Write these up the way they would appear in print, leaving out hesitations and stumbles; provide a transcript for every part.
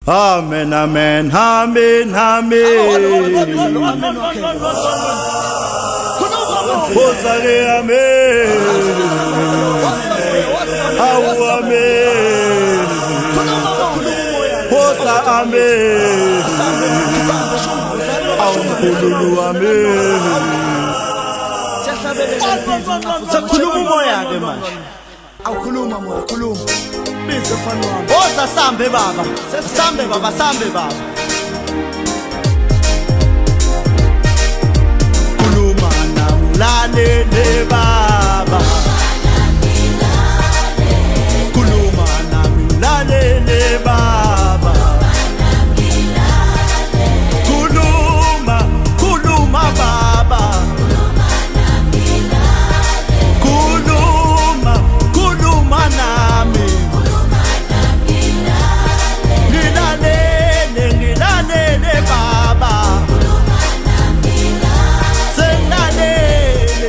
Amen, amen, amen, amen. Hosale, amen. Awu, amen. Hosa, amen. Awunkulunkulu, amen. Sakhuluma umoya ke manje. Awukhuluma moya, khuluma. Bize mfana wami. Woza sambe baba. Sambe baba, sambe baba. Khuluma nami lalele baba. Khuluma nami lalele baba. Khuluma, khuluma baba. Khuluma, khuluma nami. Ngilalele baba.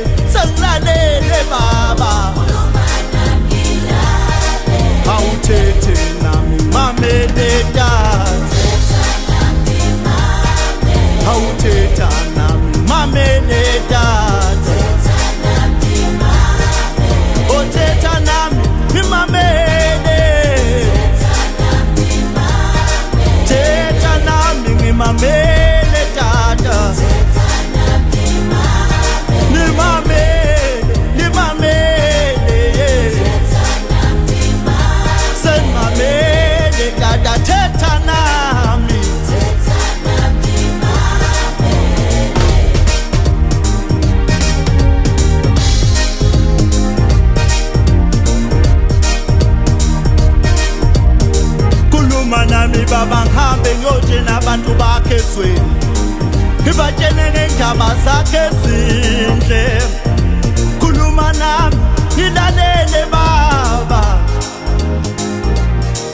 Sengilalele baba. Awuthethe nami mamele dance. Awuthetha nami mamele dance. Othetha nami ngimamele. Thetha nami ngimamele tata. Nimamele. Sengamele tata, thetha nami. Khuluma nami baba, ngihambe ngiyotshela abantu bakhe ezweni, ngibatshele ngendaba zakhe ezinhle. Khuluma nami ngilalele baba.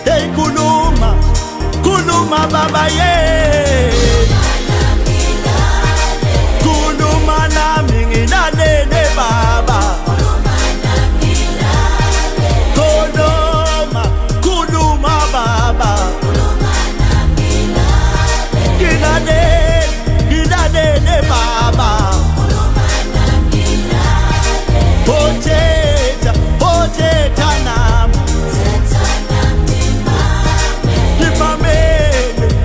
Hey khuluma, khuluma baba yeah. Khuluma nami ngilalele baba. Khuluma, khuluma baba. Ngilalele baba. Othetha nami.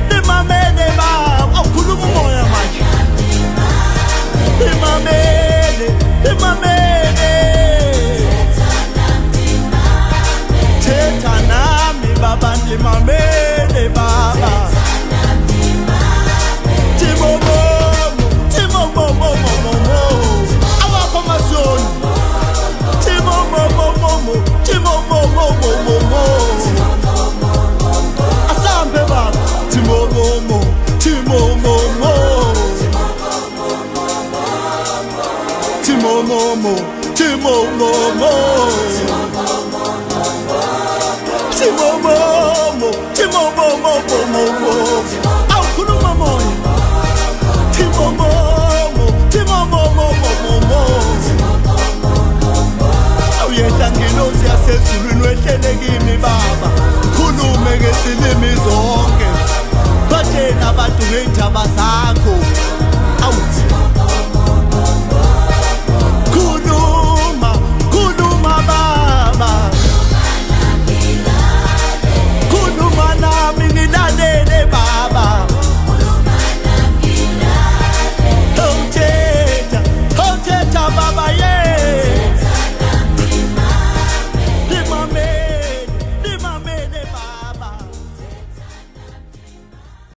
Nimamele baba. Awukhuluma umoya manje. Nimamele. Thetha nami baba, nimamele baba. Timomo. Awakho mazoni. Timomo. Asambe baba. Timomo. Awukhuluma moya. Timomo. Awuyehla ngelozi yasezulwini wehlele kimi